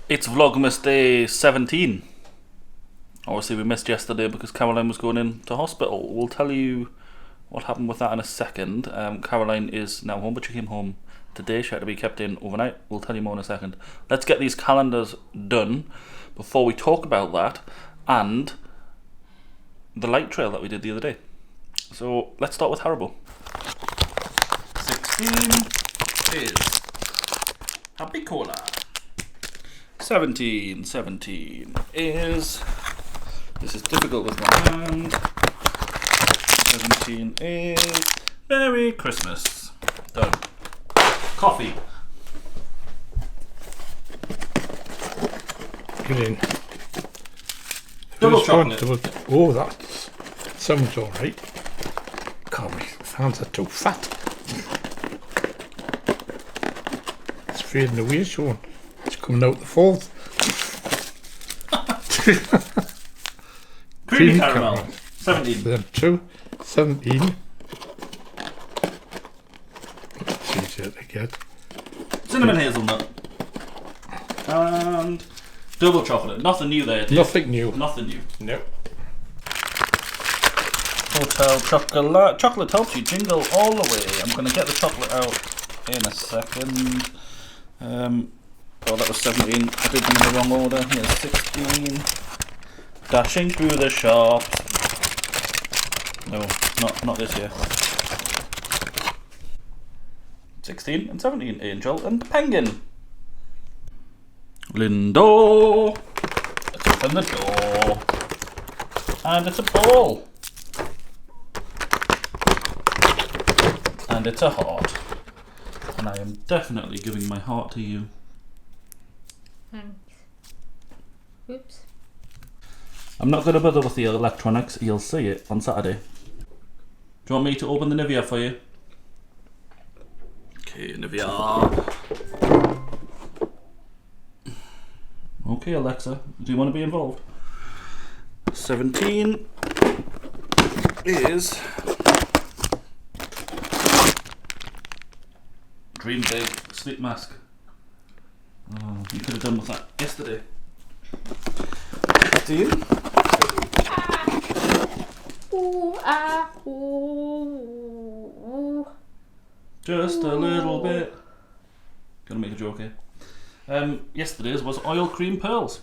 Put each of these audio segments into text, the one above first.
It's Vlogmas Day 17. Obviously we missed yesterday because Caroline was going into hospital. We'll tell you what happened with that in a second. Caroline is now home, but she came home today. She had to be kept in overnight. We'll tell you more in a second. Let's get these calendars done before we talk about that and the light trail that we did the other day. So let's start with Haribo. 16 is Happy Cola. 17 is, this is difficult with my hand, 17 is Merry Christmas. Done. Coffee. Get in. Double chocolate. Oh, that sounds alright. God, my hands are too fat. It's fading away, Shaun. It's coming out the fourth. Creamy caramel. 17. Then 2, 17. It's easier to get. Cinnamon hazelnut. And double chocolate. Nothing new there. Nothing new. Nothing new. No. Hotel chocolate. Chocolate helps you jingle all the way. I'm going to get the chocolate out in a second. Oh, that was 17. I did them in the wrong order. Here's 16. Dashing through the shops. No, not this year. 16 and 17. Angel and Penguin. Lindo. Let's open the door. And it's a ball. And it's a heart. And I am definitely giving my heart to you. Thanks. Oops. I'm not going to bother with the electronics. You'll see it on Saturday. Do you want me to open the Nivea for you? Okay, Nivea. Okay, Alexa. Do you want to be involved? 17 is Dream Big Sleep Mask. Oh, you could have done with that yesterday. 15. Ooh. Just a little bit. Gonna make a joke here. Yesterday's was oil cream pearls.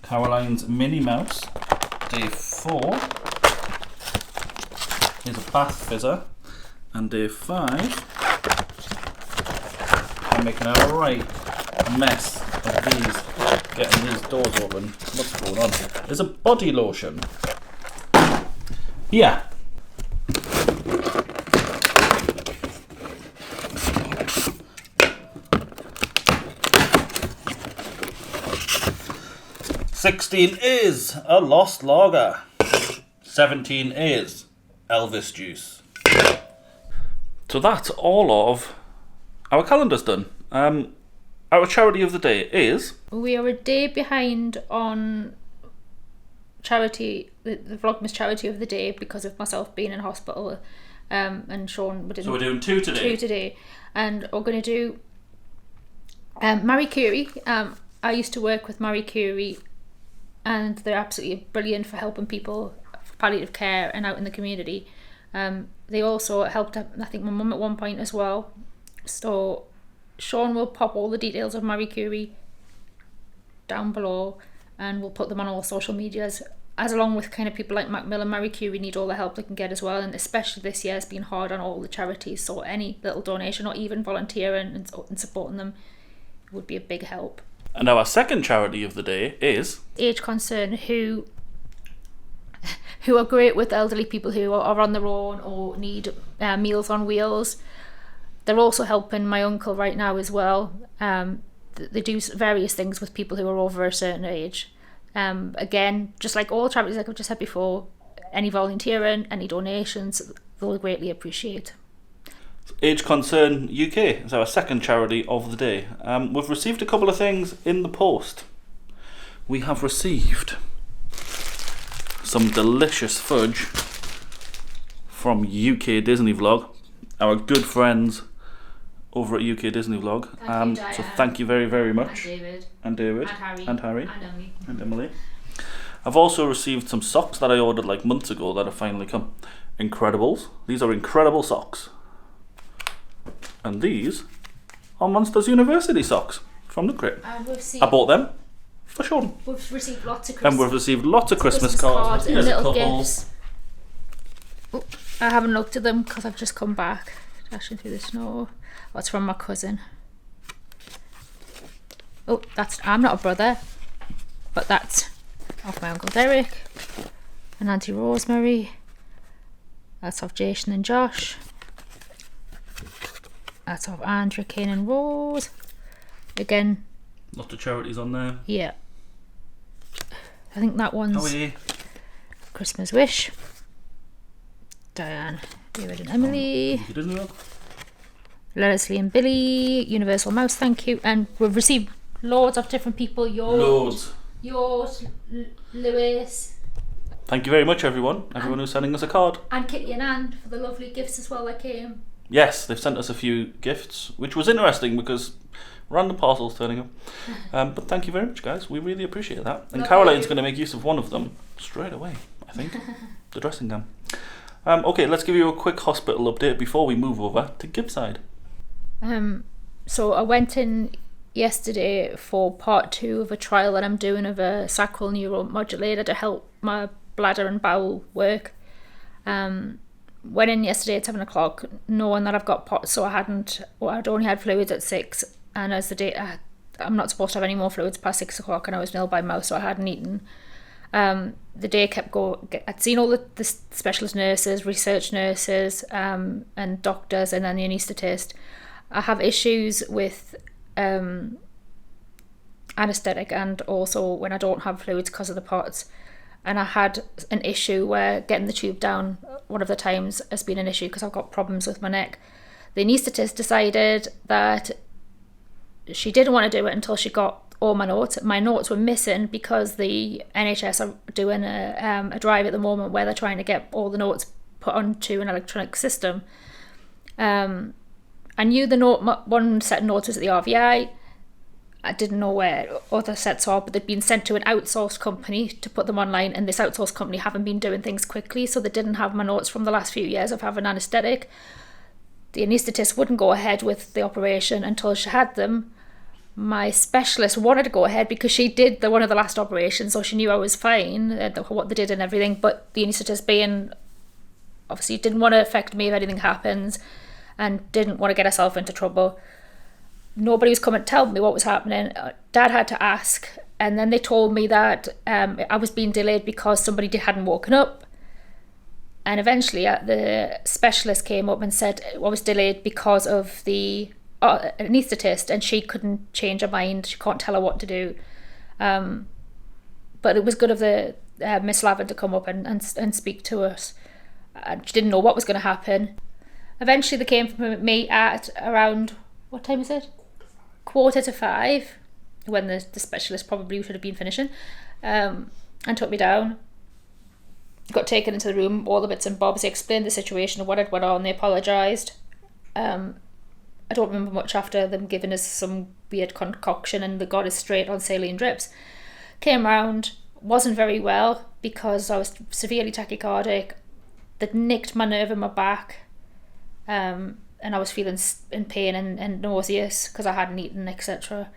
Caroline's Minnie Mouse. Day 4 is a bath fizzer. And day 5, I'm making a right mess of these, getting these doors open. What's going on? There's a body lotion. Yeah. $16 is a Lost Lager. 17 is Elvis Juice. So that's all of our calendars done. Our charity of the day is... We are a day behind on charity, the Vlogmas charity of the day, because of myself being in hospital, and Shaun. So we're doing 2 today. 2 today, and we're going to do Marie Curie. I used to work with Marie Curie, and they're absolutely brilliant for helping people for palliative care and out in the community. They also helped, I think, my mum at one point as well. So Shaun will pop all the details of Marie Curie down below, and we'll put them on all social medias, as along with kind of people like Macmillan. Marie Curie need all the help they can get as well, and especially this year has been hard on all the charities, so any little donation or even volunteering and supporting them would be a big help. And our second charity of the day is... Age Concern, who are great with elderly people who are on their own or need Meals on Wheels. They're also helping my uncle right now as well. They do various things with people who are over a certain age. Again, just like all charities, like I've just said before, any volunteering, any donations, they'll greatly appreciate. Age Concern UK is our second charity of the day. We've received a couple of things in the post. We have received some delicious fudge from UK Disney Vlog, our good friends over at UK Disney Vlog. Thank you, So Diane. thank you very, very And much. David. And David. And Harry. And Emily. And Emily. I've also received some socks that I ordered like months ago that have finally come. Incredibles. These are incredible socks. And these are Monsters University socks from the crib. I bought them for Shaun. We've received lots of And we've received lots of Christmas cards. and Here's a little couple. gifts. Oh, I haven't looked at them because I've just come back, dashing through the snow. Oh, it's from my cousin. Oh, I'm not a brother, but that's off my Uncle Derek and Auntie Rosemary. That's off Jason and Josh. That's off Andrew, Kane and Rose. Again, Lots of charities on there. yeah. I think that one's Howie. Christmas Wish. Diane, David and Emily. You didn't know? Leslie and Billy. Universal Mouse, thank you. And we've received loads of different people. Loads. Lewis. Thank you very much, everyone. Everyone who's sending us a card. And Kitty and Anne for the lovely gifts as well that came. Yes, they've sent us a few gifts, which was interesting because random parcels turning up. But thank you very much, guys. We really appreciate that. And Love Caroline's you. going to make use of one of them straight away, I think. The dressing gown. Okay, let's give you a quick hospital update before we move over to Gibside. So I went in yesterday for part 2 of a trial that I'm doing of a sacral neuromodulator to help my bladder and bowel work. Went in yesterday at 7 o'clock knowing that I've got POTS, so I'd only had fluids at 6, and as the day I'm not supposed to have any more fluids past 6 o'clock, and I was nil by mouth, so I hadn't eaten. The day kept going. I'd seen all the specialist nurses, research nurses, and doctors, and then the anaesthetist. I have issues with anaesthetic and also when I don't have fluids because of the POTS. And I had an issue where getting the tube down one of the times has been an issue because I've got problems with my neck. The anaesthetist decided that she didn't want to do it until she got all my notes. My notes were missing because the NHS are doing a drive at the moment where they're trying to get all the notes put onto an electronic system. I knew one set of notes was at the RVI. I didn't know where other sets are, but they'd been sent to an outsourced company to put them online, and this outsourced company haven't been doing things quickly, so they didn't have my notes from the last few years of having anaesthetic. The anaesthetist wouldn't go ahead with the operation until she had them. My specialist wanted to go ahead because she did one of the last operations, so she knew I was fine, what they did and everything, but the anaesthetist being, obviously didn't want to affect me if anything happens, and didn't want to get herself into trouble. Nobody was coming to tell me what was happening. Dad had to ask, and then they told me that I was being delayed because somebody hadn't woken up. And eventually the specialist came up and said I was delayed because of the anaesthetist, and she couldn't change her mind. She can't tell her what to do. But it was good of the Miss Lavin to come up and speak to us. She didn't know what was going to happen. Eventually they came for me at around, what time is it? 4:45, when the specialist probably should have been finishing, and took me down. Got taken into the room, all the bits and bobs. They explained the situation of what had went on. They apologised. I don't remember much after them giving us some weird concoction, and they got us straight on saline drips. Came round, wasn't very well because I was severely tachycardic. They'd nicked my nerve in my back. And I was feeling in pain and nauseous because I hadn't eaten, etc.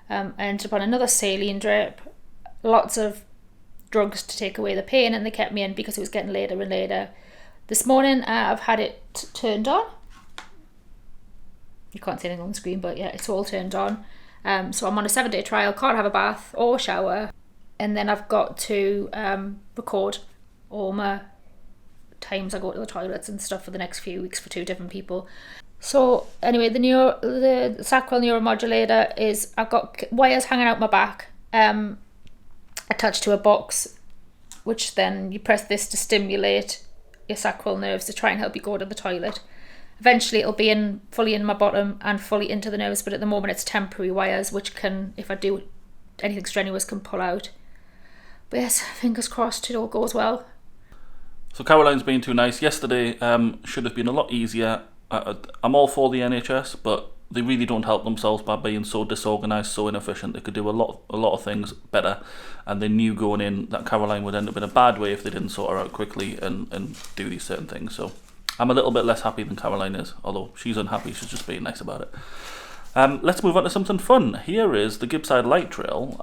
I ended up on another saline drip, lots of drugs to take away the pain, and they kept me in because it was getting later and later. This morning I've had it turned on. You can't see anything on the screen, but yeah, it's all turned on. So I'm on a 7-day trial, can't have a bath or shower, and then I've got to record all my times I go to the toilets and stuff for the next few weeks for 2 different people. So anyway, the sacral neuromodulator is, I've got wires hanging out my back, attached to a box, which then you press this to stimulate your sacral nerves to try and help you go to the toilet. Eventually it'll be fully in my bottom and fully into the nerves, but at the moment it's temporary wires, which can, if I do anything strenuous, can pull out. But yes, fingers crossed it all goes well. So Caroline's been too nice. Yesterday should have been a lot easier. I'm all for the NHS, but they really don't help themselves by being so disorganised, so inefficient. They could do a lot of things better, and they knew going in that Caroline would end up in a bad way if they didn't sort her out quickly and do these certain things. So I'm a little bit less happy than Caroline is, although she's unhappy. She's just being nice about it. Let's move on to something fun. Here is the Gibside Light Trail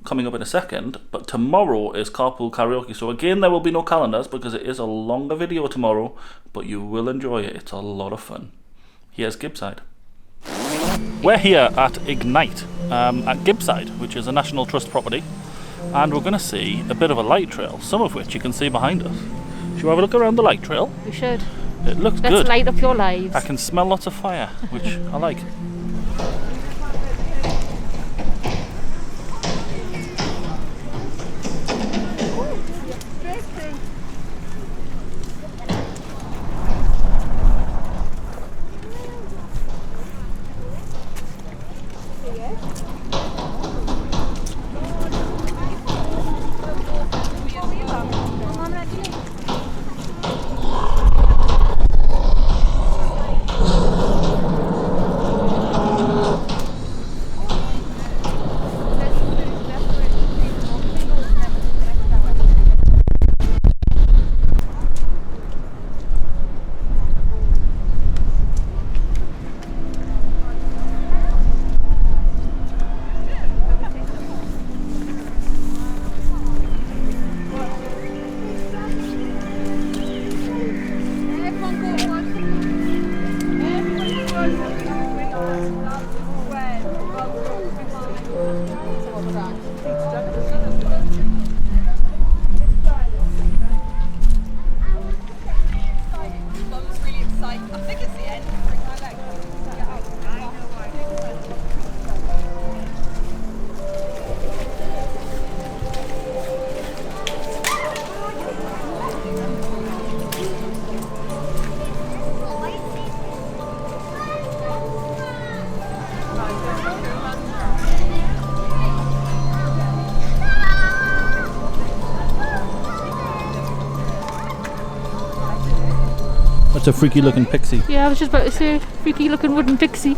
coming up in a second, but tomorrow is Carpool Karaoke. So again, there will be no calendars because it is a longer video tomorrow, but you will enjoy it. It's a lot of fun. Here's Gibside. We're here at Ignite at Gibside, which is a National Trust property, and we're going to see a bit of a light trail, some of which you can see behind us. Should we have a look around the light trail? We should. It looks good. Let's light up your lives. I can smell lots of fire, which I like. That's a freaky looking pixie. Yeah, I was just about to say, freaky looking wooden pixie.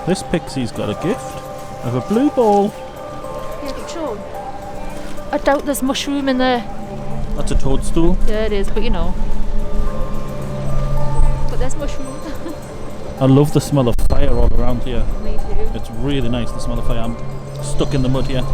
This pixie's got a gift of a blue ball. Yeah, but Shaun, I doubt there's mushroom in there. That's a toadstool. Yeah, it is, but you know. But there's mushroom. I love the smell of fire all around here. Me too. It's really nice, the smell of fire. I'm stuck in the mud here.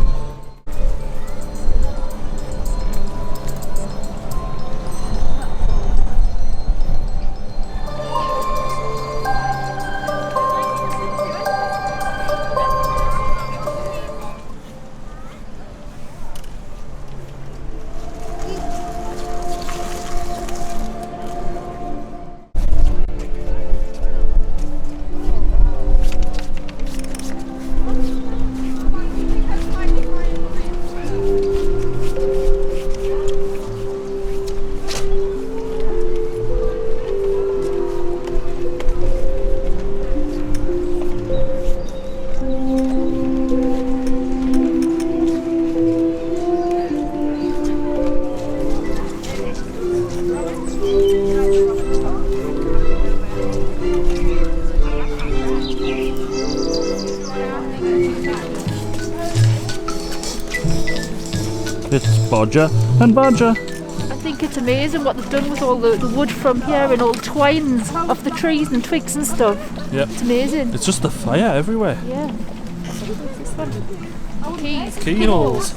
It's Bodger and Bodger. I think it's amazing what they've done with all the wood from here and all the twines of the trees and twigs and stuff. Yep. It's amazing. It's just the fire everywhere. Yeah. What's this one? Keys. Keyholes.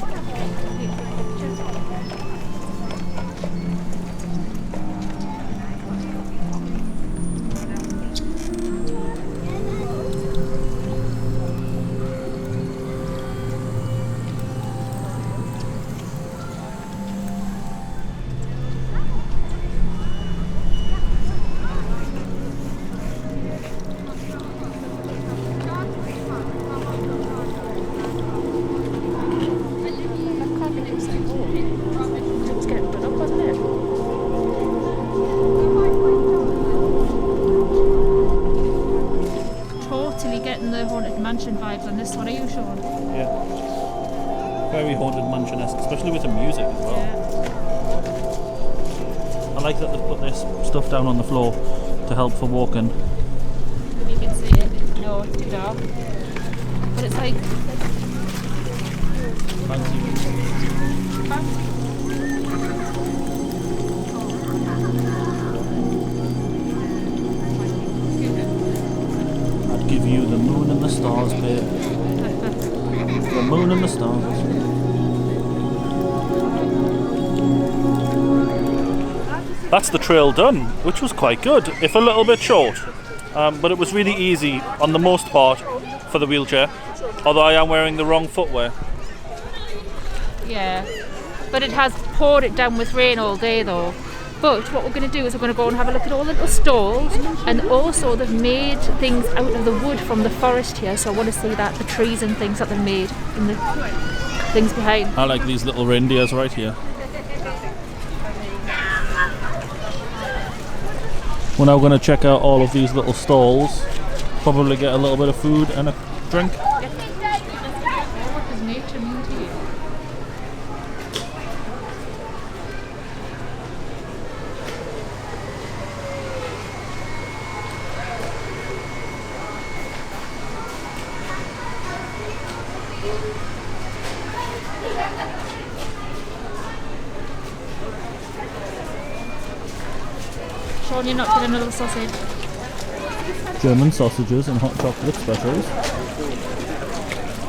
adventure-esque, especially with the music as well. I like that they've put this stuff down on the floor to help for walking. You can see it. No, it's too dark. But it's like Fancy. I'd give you the moon and the stars, babe. The moon and the stars. That's the trail done, which was quite good, if a little bit short. But it was really easy on the most part for the wheelchair, although I am wearing the wrong footwear. yeah. But it has poured it down with rain all day though. But what we're going to do is we're going to go and have a look at all the little stalls, and also they've made things out of the wood from the forest here, so I want to see that, the trees and things that they've made and the things behind. I like these little reindeers right here. We're now going to check out all of these little stalls, probably get a little bit of food and a drink. What does nature mean to you? Shaun, you're not getting another sausage. German sausages and hot chocolate specials.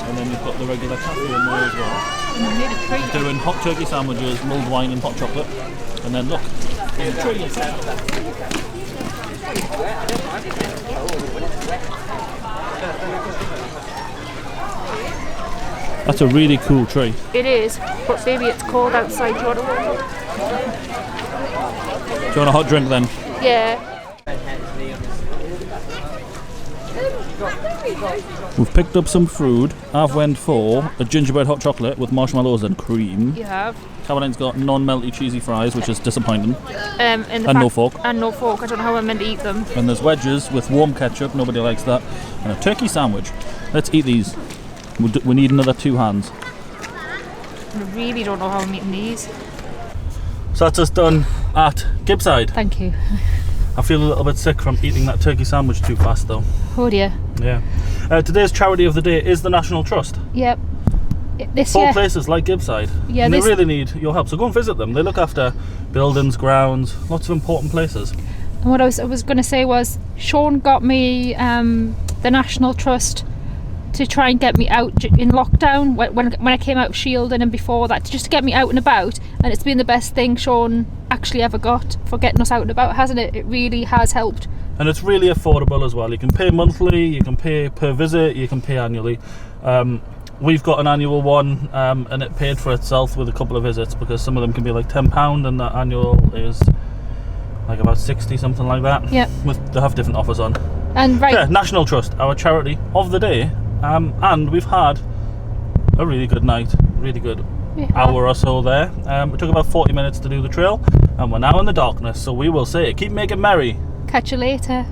And then you've got the regular cafe in there as well. And I made a treat. Doing hot turkey sandwiches, mulled wine and hot chocolate. And then look, there's a tree inside. That's a really cool tree. It is, but baby, it's cold outside. Do you want to warm up? Do you want a hot drink then? Yeah. We've picked up some food. I've went for a gingerbread hot chocolate with marshmallows and cream. You have. Caroline's got non-melty cheesy fries, which is disappointing. And no fork. And no fork. I don't know how I'm meant to eat them. And there's wedges with warm ketchup, nobody likes that. And a turkey sandwich. Let's eat these. We need another 2 hands. I really don't know how I'm eating these. So that's us done at Gibside. Thank you. I feel a little bit sick from eating that turkey sandwich too fast though. Oh dear. Yeah. Today's charity of the day is the National Trust. Yep. This 4 year. places like Gibside. Yeah, and they this- really need your help. So go and visit them. They look after buildings, grounds, lots of important places. And what I was going to say was, Shaun got me the National Trust to try and get me out in lockdown when I came out of shielding and before that, just to get me out and about, and it's been the best thing Shaun actually ever got for getting us out and about, hasn't it? It really has helped. And it's really affordable as well. You can pay monthly, you can pay per visit, you can pay annually. We've got an annual one, and it paid for itself with a couple of visits, because some of them can be like £10 and that annual is like about 60, something like that. Yeah. They have different offers on. And right. Yeah, National Trust, our charity of the day. And we've had a really good night, really good hour or so there. It took about 40 minutes to do the trail, and we're now in the darkness, so we will say keep making merry. Catch you later.